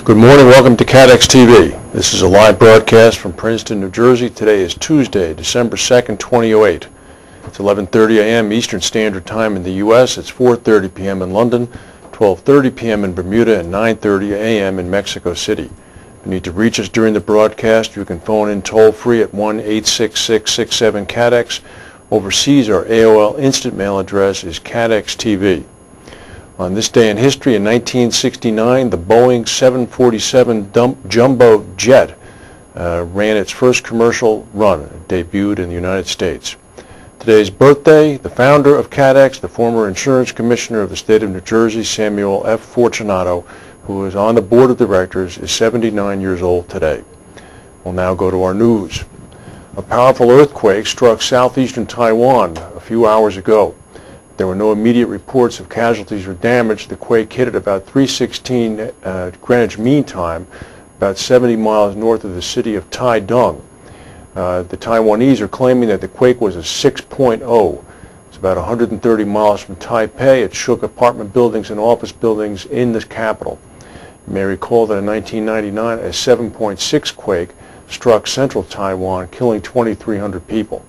Good morning. Welcome to CATEX TV. This is a live broadcast from Princeton, New Jersey. Today is Tuesday, December 2nd, 2008. It's 11:30 a.m. Eastern Standard Time in the U.S. It's 4:30 p.m. in London, 12:30 p.m. in Bermuda, and 9:30 a.m. in Mexico City. If you need to reach us during the broadcast, you can phone in toll-free at 1-866-67-CATEX. Overseas, our AOL Instant Mail address is CATEXTV. On this day in history, in 1969, the Boeing 747 jumbo jet ran its first commercial run. It debuted in the United States. Today's birthday, the founder of CATEX, the former insurance commissioner of the state of New Jersey, Samuel F. Fortunato, who is on the board of directors, is 79 years old today. We'll now go to our news. A powerful earthquake struck southeastern Taiwan a few hours ago. There were no immediate reports of casualties or damage. The quake hit at about 3:16 Greenwich Mean Time, about 70 miles north of the city of Taidong. The Taiwanese are claiming that the quake was a 6.0. It's about 130 miles from Taipei. It shook apartment buildings and office buildings in the capital. You may recall that in 1999, a 7.6 quake struck central Taiwan, killing 2,300 people.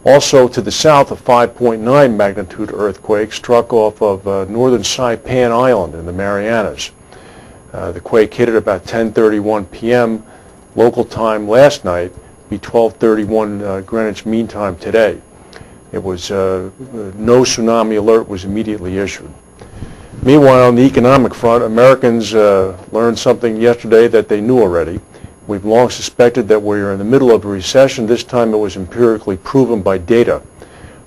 Also to the south, a 5.9 magnitude earthquake struck off of northern Saipan Island in the Marianas. The quake hit at about 10:31 p.m. local time last night, be 12:31 Greenwich Mean Time today. It was no tsunami alert was immediately issued. Meanwhile, on the economic front, Americans learned something yesterday that they knew already. We've long suspected that we are in the middle of a recession. This time it was empirically proven by data.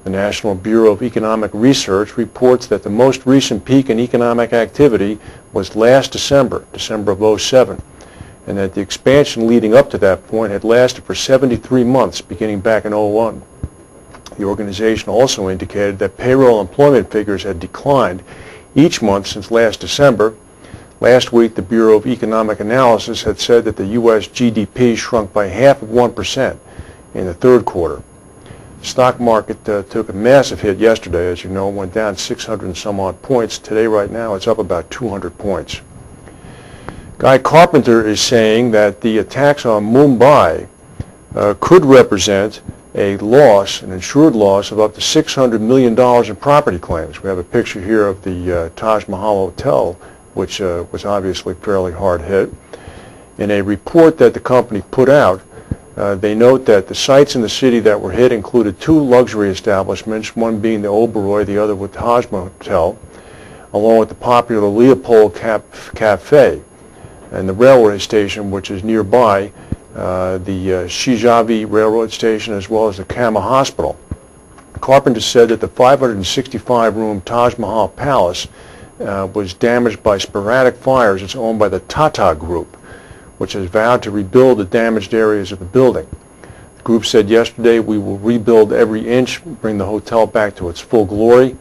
The National Bureau of Economic Research reports that the most recent peak in economic activity was last December of 2007, and that the expansion leading up to that point had lasted for 73 months, beginning back in 2001. The organization also indicated that payroll employment figures had declined each month since last December. Last week, the Bureau of Economic Analysis had said that the U.S. GDP shrunk by 0.5% in the third quarter. The stock market took a massive hit yesterday. As you know, went down 600 and some odd points. Today, right now, it's up about 200 points. Guy Carpenter is saying that the attacks on Mumbai could represent a loss, an insured loss of up to $600 million in property claims. We have a picture here of the Taj Mahal Hotel, which was obviously fairly hard hit. In a report that the company put out, they note that the sites in the city that were hit included two luxury establishments, one being the Oberoi, the other with Taj Hotel, along with the popular Leopold Cafe, and the railway station, which is nearby, the Shijavi Railroad Station, as well as the Kama Hospital. Carpenter said that the 565-room Taj Mahal Palace was damaged by sporadic fires. It's owned by the Tata Group, which has vowed to rebuild the damaged areas of the building. The group said yesterday, "We will rebuild every inch, bring the hotel back to its full glory."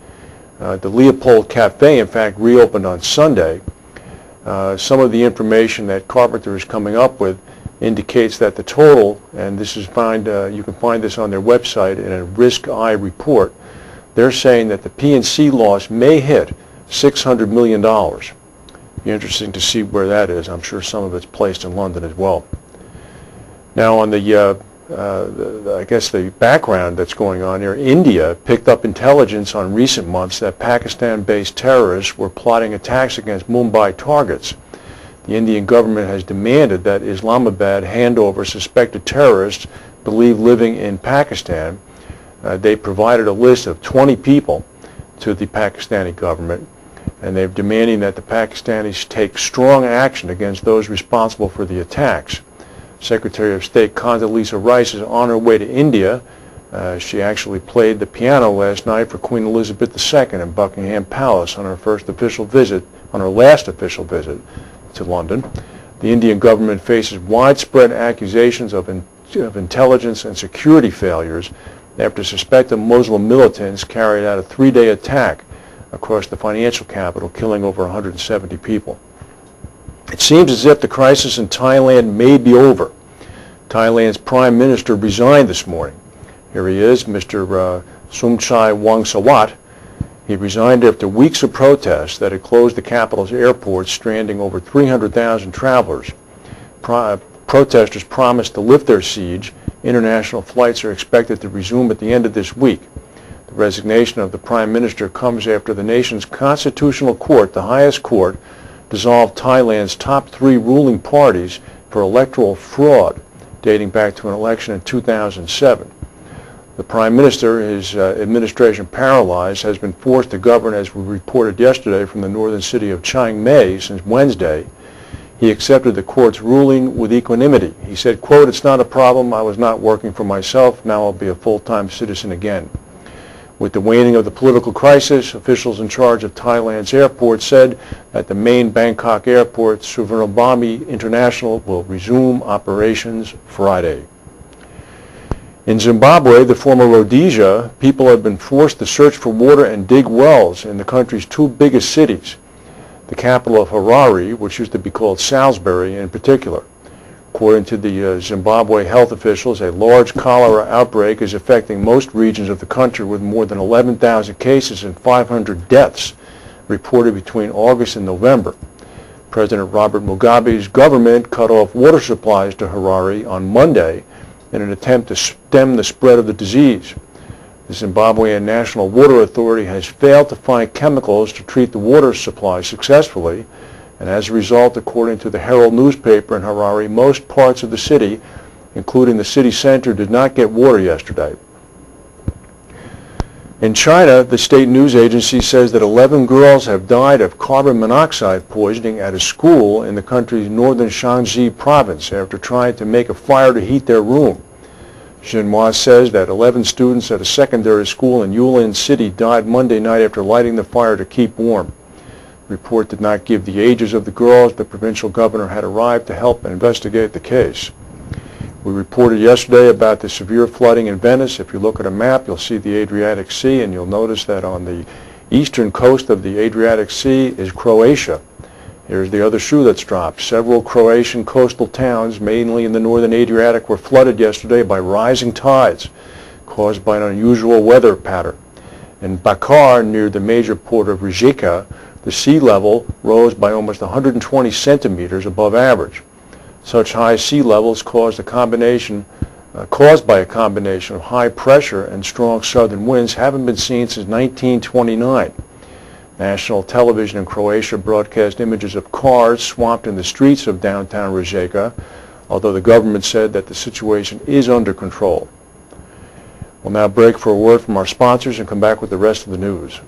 The Leopold Cafe, in fact, reopened on Sunday. Some of the information that Carpenter is coming up with indicates that the total, and this is you can find this on their website in a Risk Eye report, they're saying that the P&C loss may hit $600 million. Be interesting to see where that is. I'm sure some of it's placed in London as well. Now, on the I guess the background that's going on here, India picked up intelligence on recent months that Pakistan-based terrorists were plotting attacks against Mumbai targets. The Indian government has demanded that Islamabad hand over suspected terrorists believed living in Pakistan. They provided a list of 20 people to the Pakistani government, and they're demanding that the Pakistanis take strong action against those responsible for the attacks. Secretary of State Condoleezza Rice is on her way to India. She actually played the piano last night for Queen Elizabeth II in Buckingham Palace on her last official visit to London. The Indian government faces widespread accusations of intelligence and security failures after suspected Muslim militants carried out a 3-day attack across the financial capital, killing over 170 people. It seems as if the crisis in Thailand may be over. Thailand's Prime Minister resigned this morning. Here he is, Mr. Somchai Wongsuwat. He resigned after weeks of protests that had closed the capital's airport, stranding over 300,000 travelers. Protesters promised to lift their siege. International flights are expected to resume at the end of this week. The resignation of the Prime Minister comes after the nation's constitutional court, the highest court, dissolved Thailand's top 3 ruling parties for electoral fraud dating back to an election in 2007. The Prime Minister, his administration paralyzed, has been forced to govern, as we reported yesterday, from the northern city of Chiang Mai since Wednesday. He accepted the court's ruling with equanimity. He said, quote, "It's not a problem. I was not working for myself. Now I'll be a full-time citizen again." With the waning of the political crisis, officials in charge of Thailand's airport said that the main Bangkok airport, Suvarnabhumi International, will resume operations Friday. In Zimbabwe, the former Rhodesia, people have been forced to search for water and dig wells in the country's 2 biggest cities, the capital of Harare, which used to be called Salisbury in particular. According to the Zimbabwe health officials, a large cholera outbreak is affecting most regions of the country, with more than 11,000 cases and 500 deaths reported between August and November. President Robert Mugabe's government cut off water supplies to Harare on Monday in an attempt to stem the spread of the disease. The Zimbabwean National Water Authority has failed to find chemicals to treat the water supply successfully, and as a result, according to the Herald newspaper in Harare, most parts of the city, including the city center, did not get water yesterday. In China, the state news agency says that 11 girls have died of carbon monoxide poisoning at a school in the country's northern Shanxi province after trying to make a fire to heat their room. Xinhua says that 11 students at a secondary school in Yulin City died Monday night after lighting the fire to keep warm. The report did not give the ages of the girls. The provincial governor had arrived to help investigate the case. We reported yesterday about the severe flooding in Venice. If you look at a map, you'll see the Adriatic Sea, and you'll notice that on the eastern coast of the Adriatic Sea is Croatia. Here's the other shoe that's dropped. Several Croatian coastal towns, mainly in the northern Adriatic, were flooded yesterday by rising tides caused by an unusual weather pattern. In Bakar, near the major port of Rijeka, the sea level rose by almost 120 centimeters above average. Such high sea levels caused by a combination of high pressure and strong southern winds haven't been seen since 1929. National television in Croatia broadcast images of cars swamped in the streets of downtown Rijeka, although the government said that the situation is under control. We'll now break for a word from our sponsors and come back with the rest of the news.